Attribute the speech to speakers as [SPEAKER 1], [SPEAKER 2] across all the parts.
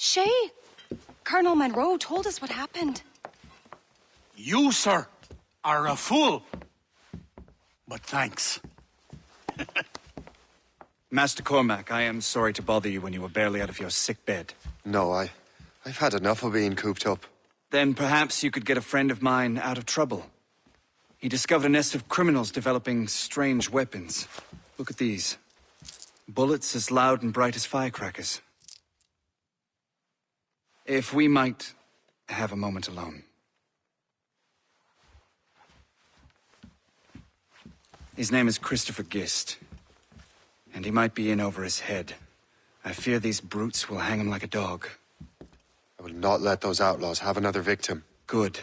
[SPEAKER 1] Shay, Colonel Monroe told us what happened.
[SPEAKER 2] You, sir, are a fool. But thanks.
[SPEAKER 3] Master Cormac, I am sorry to bother you when you were barely out of your sick bed.
[SPEAKER 4] No, I've had enough of being cooped up.
[SPEAKER 3] Then perhaps you could get a friend of mine out of trouble. He discovered a nest of criminals developing strange weapons. Look at these. Bullets as loud and bright as firecrackers. If we might have a moment alone. His name is Christopher Gist. And he might be in over his head. I fear these brutes will hang him like a dog.
[SPEAKER 4] I will not let those outlaws have another victim.
[SPEAKER 3] Good.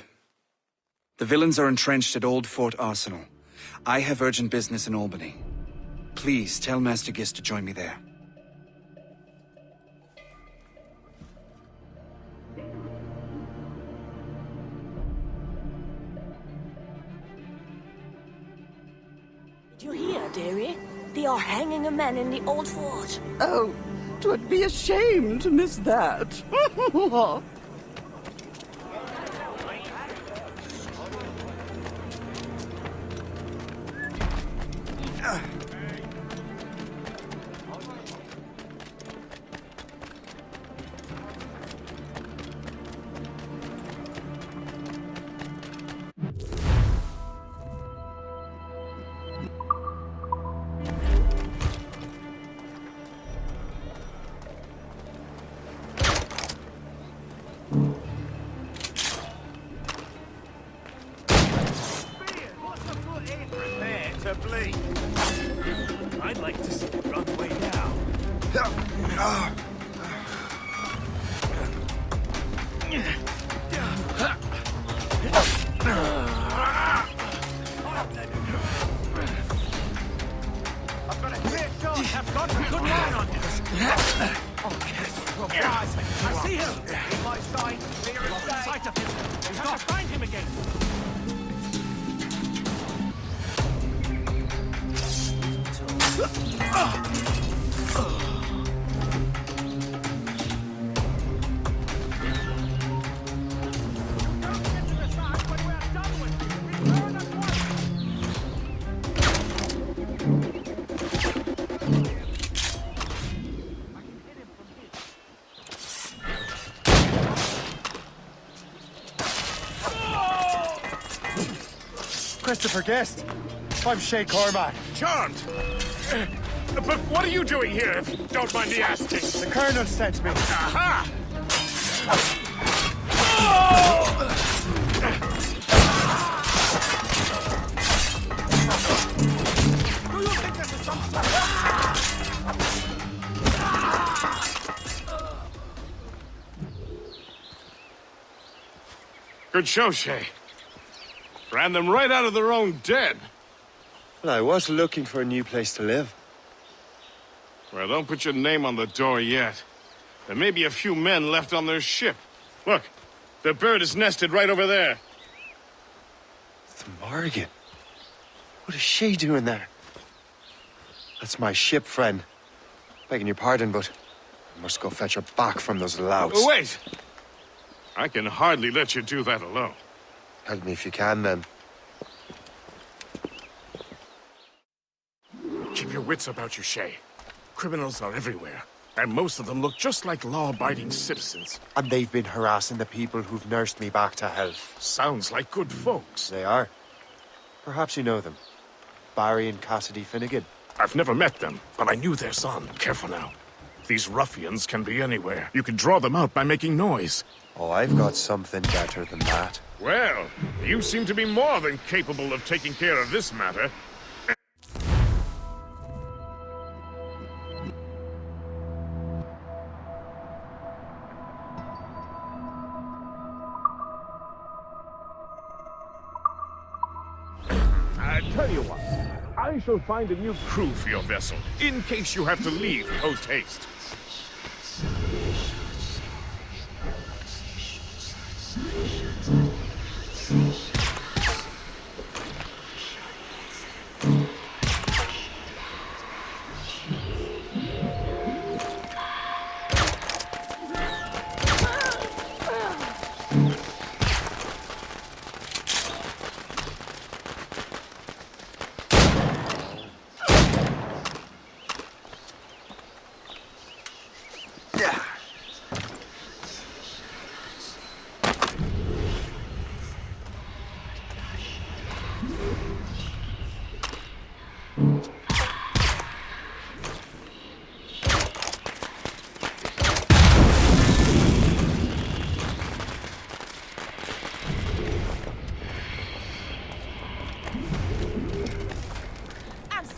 [SPEAKER 3] The villains are entrenched at Old Fort Arsenal. I have urgent business in Albany. Please tell Master Gist to join me there.
[SPEAKER 5] Did you hear, dearie? They are hanging a man in the old fort.
[SPEAKER 6] Oh, 'twould be a shame to miss that.
[SPEAKER 7] I'd like to see it run way down. I've got a clear shot. I've got a good line on this. Oh, yes. Surprise me. I see him. In my sight. Clear as day. Sight of him. We've got to find him again.
[SPEAKER 8] Christopher Gist. I'm Shay Cormac.
[SPEAKER 7] Charmed. But what are you doing here, if you don't mind me asking?
[SPEAKER 8] The Colonel sent me.
[SPEAKER 7] Aha! Do you think this is some sort Good show, Shay. Ran them right out of their own den.
[SPEAKER 4] Well, I was looking for a new place to live.
[SPEAKER 7] Well, don't put your name on the door yet. There may be a few men left on their ship. Look, the bird is nested right over there.
[SPEAKER 4] The Morrigan. What is she doing there? That's my ship, friend. Begging your pardon, but I must go fetch her back from those louts.
[SPEAKER 7] Oh, wait! I can hardly let you do that alone.
[SPEAKER 4] Help me if you can, then.
[SPEAKER 7] Keep your wits about you, Shay. Criminals are everywhere, and most of them look just like law-abiding citizens.
[SPEAKER 8] And they've been harassing the people who've nursed me back to health.
[SPEAKER 7] Sounds like good folks.
[SPEAKER 8] They are. Perhaps you know them. Barry and Cassidy Finnegan.
[SPEAKER 7] I've never met them, but I knew their son. Careful now. These ruffians can be anywhere. You can draw them out by making noise.
[SPEAKER 8] Oh, I've got something better than that.
[SPEAKER 7] Well, you seem to be more than capable of taking care of this matter. I tell you what, I shall find a new crew for your vessel, in case you have to leave post-haste.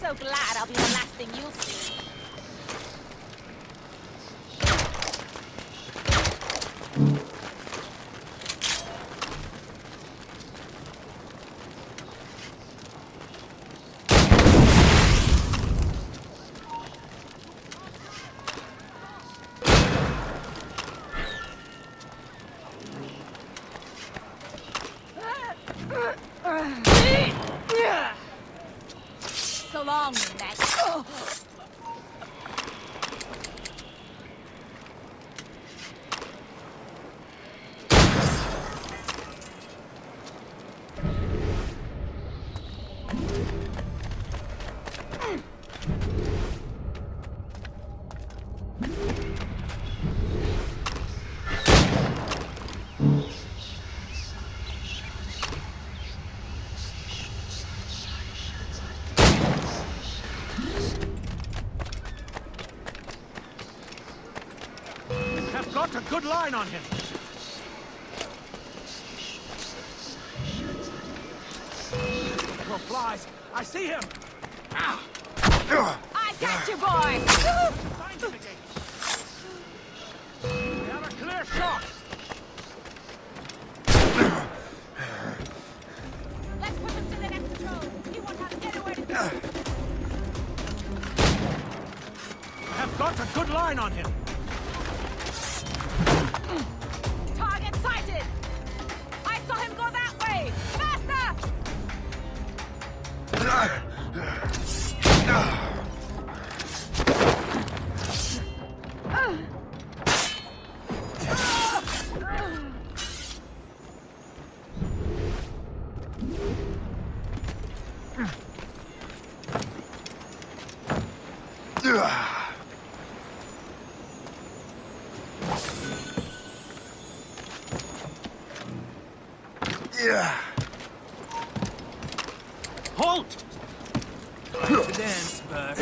[SPEAKER 5] so glad I'll be the last thing you'll see. So long, Max.
[SPEAKER 7] Have got a good line on him. For flies. I see him. Ah!
[SPEAKER 5] I got you, boy!
[SPEAKER 7] Find him again. We have a clear shot.
[SPEAKER 5] Let's put him to the next patrol. He won't have anywhere to go.
[SPEAKER 7] Have got a good line on him.
[SPEAKER 5] Target sighted! I saw him go that way! Faster!
[SPEAKER 7] Halt! To dance, Bert.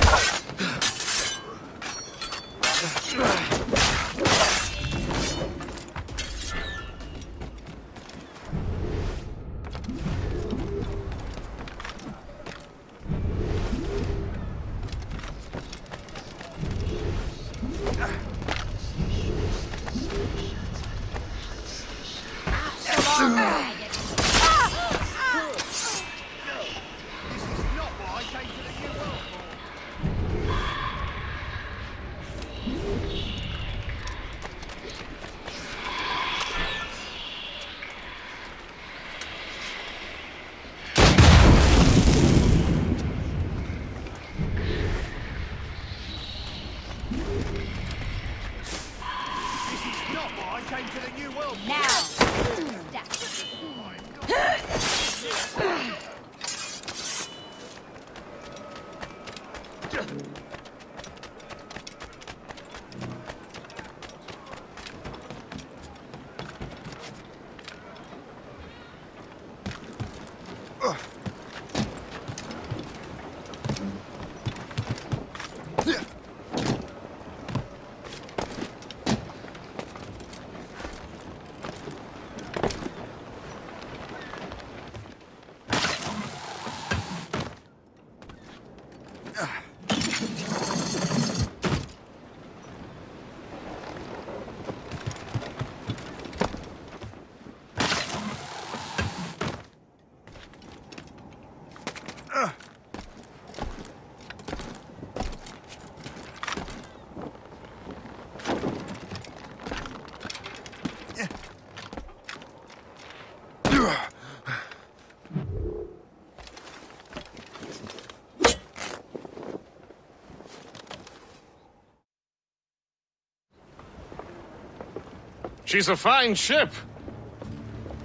[SPEAKER 9] She's a fine ship.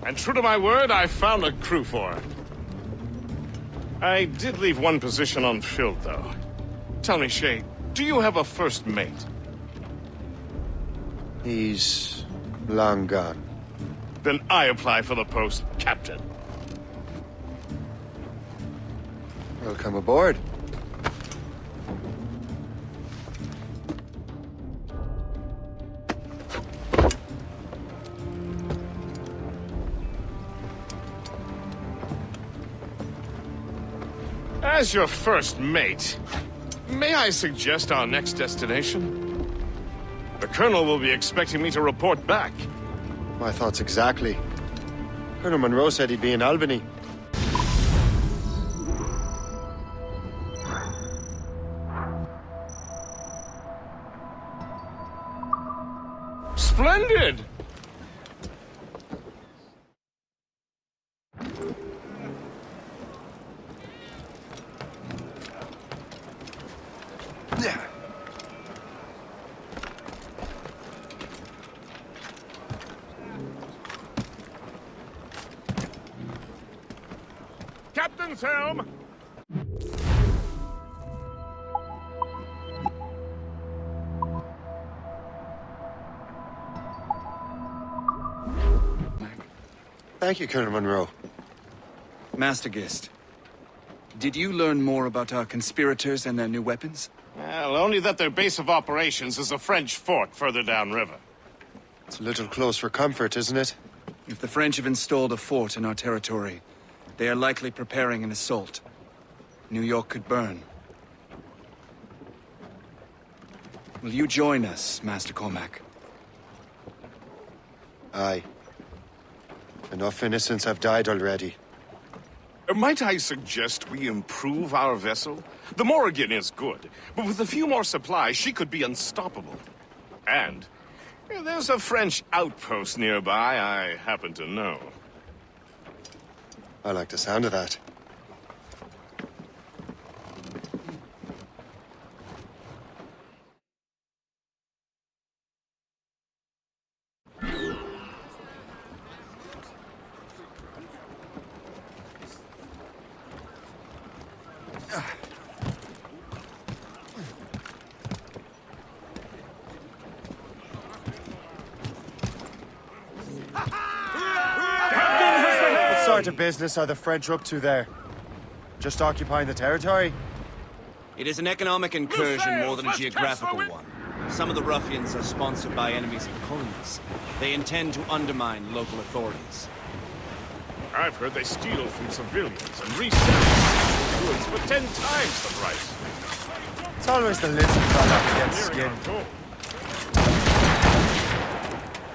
[SPEAKER 9] And true to my word, I found a crew for her. I did leave one position unfilled, though. Tell me, Shay, do you have a first mate?
[SPEAKER 8] He's long gone.
[SPEAKER 9] Then I apply for the post, Captain.
[SPEAKER 8] Welcome aboard.
[SPEAKER 9] As your first mate, may I suggest our next destination? The Colonel will be expecting me to report back.
[SPEAKER 4] My thoughts exactly. Colonel Monroe said he'd be in Albany.
[SPEAKER 9] Splendid! Captain's helm!
[SPEAKER 4] Thank you, Colonel Monroe.
[SPEAKER 3] Master Gist, did you learn more about our conspirators and their new weapons?
[SPEAKER 9] Well, only that their base of operations is a French fort further downriver.
[SPEAKER 4] It's a little close for comfort, isn't it?
[SPEAKER 3] If the French have installed a fort in our territory, they are likely preparing an assault. New York could burn. Will you join us, Master Cormac?
[SPEAKER 4] Aye. Enough innocents have died already.
[SPEAKER 9] Might I suggest we improve our vessel? The Morrigan is good, but with a few more supplies, she could be unstoppable. And there's a French outpost nearby I happen to know.
[SPEAKER 4] I like the sound of that. What sort of business are the French up to there? Just occupying the territory?
[SPEAKER 10] It is an economic incursion more than a geographical one. Some of the ruffians are sponsored by enemies of the colonies. They intend to undermine local authorities.
[SPEAKER 9] I've heard they steal from civilians and resell goods for 10 times the price.
[SPEAKER 4] It's always the little fella who gets skinned.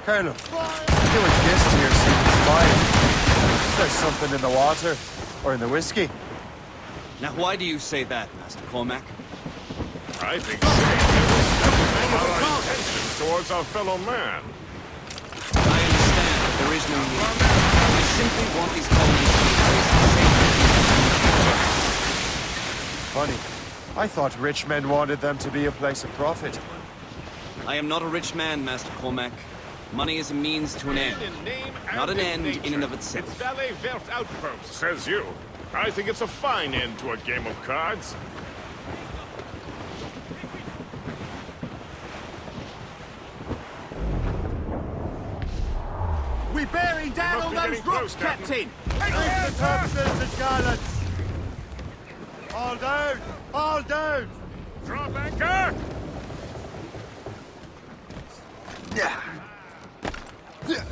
[SPEAKER 4] Colonel, you and Gist here seem inspired. There's something in the water, or in the whiskey.
[SPEAKER 10] Now why do you say that, Master Cormac?
[SPEAKER 9] I think our intentions towards our fellow man.
[SPEAKER 10] I understand that there is no need. I simply want these colonies to be placed in
[SPEAKER 4] Funny. I thought rich men wanted them to be a place of profit.
[SPEAKER 10] I am not a rich man, Master Cormac. Money is a means to an end, not an end in and of itself.
[SPEAKER 9] It's Valley Vert Outpost, says you. I think it's a fine end to a game of cards.
[SPEAKER 7] We're bearing down on those rocks, Captain!
[SPEAKER 4] The Thompsons and Gallants! All down! All down!
[SPEAKER 9] Drop anchor!
[SPEAKER 4] Yeah. Yeah.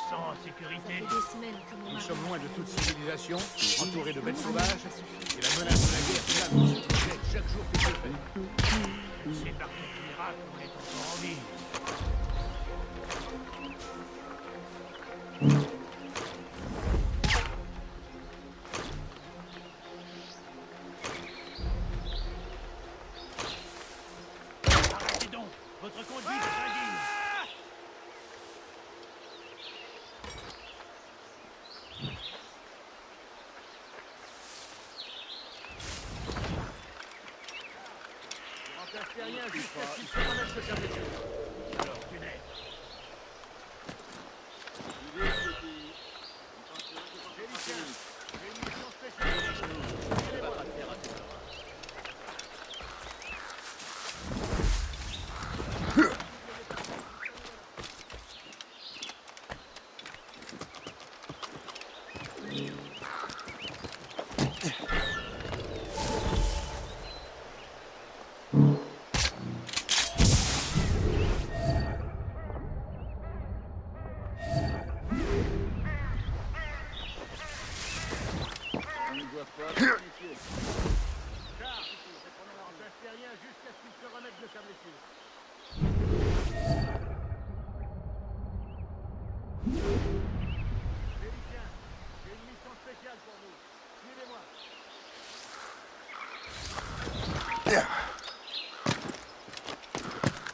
[SPEAKER 7] sens en sécurité.
[SPEAKER 5] Ça fait des semaines que mon
[SPEAKER 7] Nous
[SPEAKER 5] mari...
[SPEAKER 7] sommes loin de toute civilisation, entourés de bêtes sauvages, et la menace de la guerre plane sur nos têtes chaque jour que je fais. C'est par quelque miracle qu'on est encore en vie. Arrêtez donc! Votre conduite est indigne! Remplacez rien jusqu'à ce qu'il se remette le service. Alors, tu n'es. Félicien, j'ai une mission spéciale. Suivez-moi. Remplacez rien jusqu'à ce qu'il se remette de sa blessure. Félicien, j'ai une mission spéciale pour vous. Suivez-moi.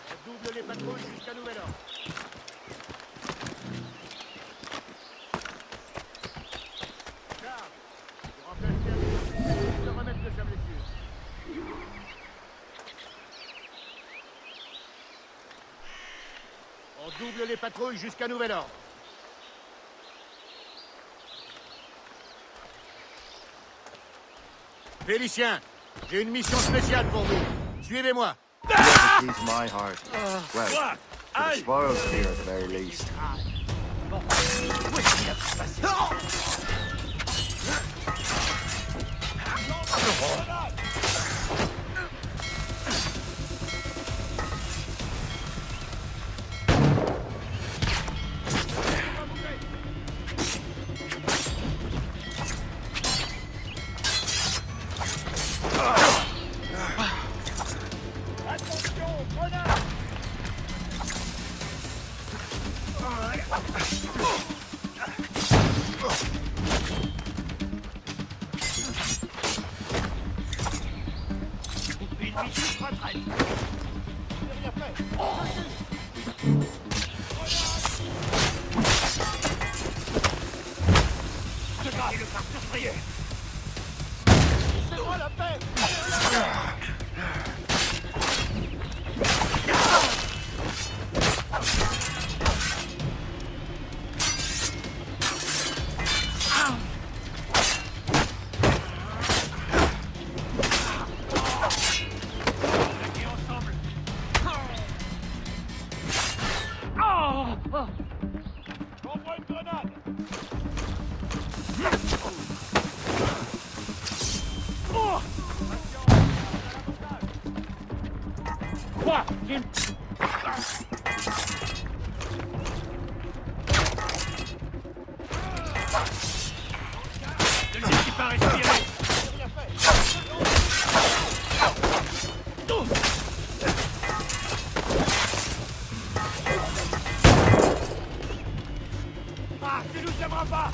[SPEAKER 7] On double les patrouilles jusqu'à nouvel ordre. Charles, vous remplacez un jusqu'à ce qu'il se remette de sa blessure. On double les patrouilles jusqu'à nouvel ordre. Félicien, j'ai une mission spéciale pour vous. Suivez-moi.
[SPEAKER 8] Ease my heart. Well, for the spoils here at the very least.
[SPEAKER 7] Attention, grenade! Une mission retraite. J'ai rien fait. De grâce, le parcours prié. C'est moi la paix. Attaquez ensemble. J'envoie une grenade. Quoi? Ne le laissez pas respirer. Ah, tu nous aimeras pas.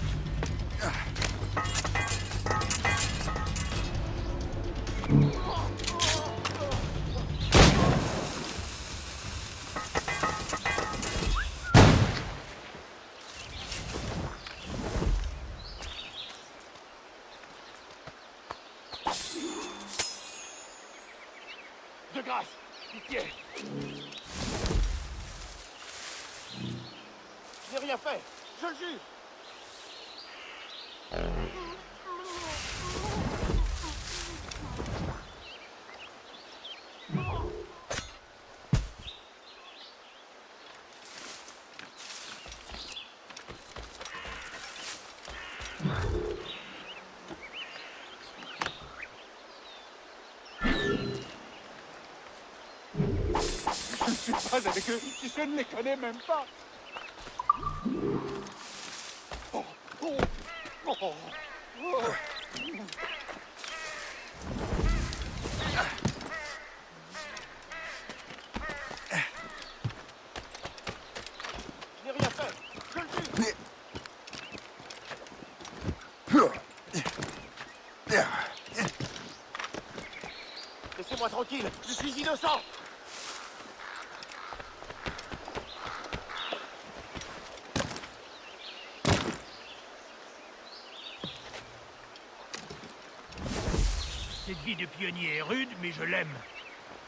[SPEAKER 7] De grâce, pitié. J'ai rien fait, je le jure. Je ne suis pas avec eux, je ne les connais même pas.
[SPEAKER 4] tranquille. Je suis innocent.
[SPEAKER 7] Cette vie de pionnier est rude, mais je l'aime.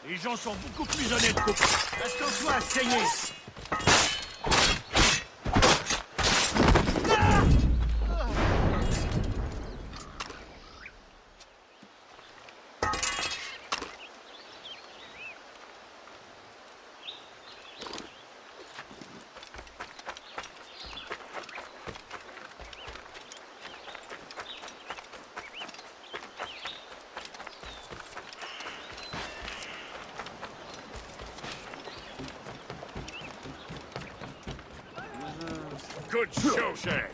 [SPEAKER 7] Les gens sont beaucoup plus honnêtes qu'au... Attends-toi à saigner.
[SPEAKER 9] Good show, Shay.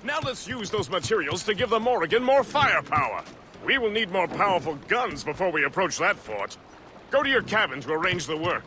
[SPEAKER 9] Now let's use those materials to give the Morrigan more firepower. We will need more powerful guns before we approach that fort. Go to your cabin to arrange the work.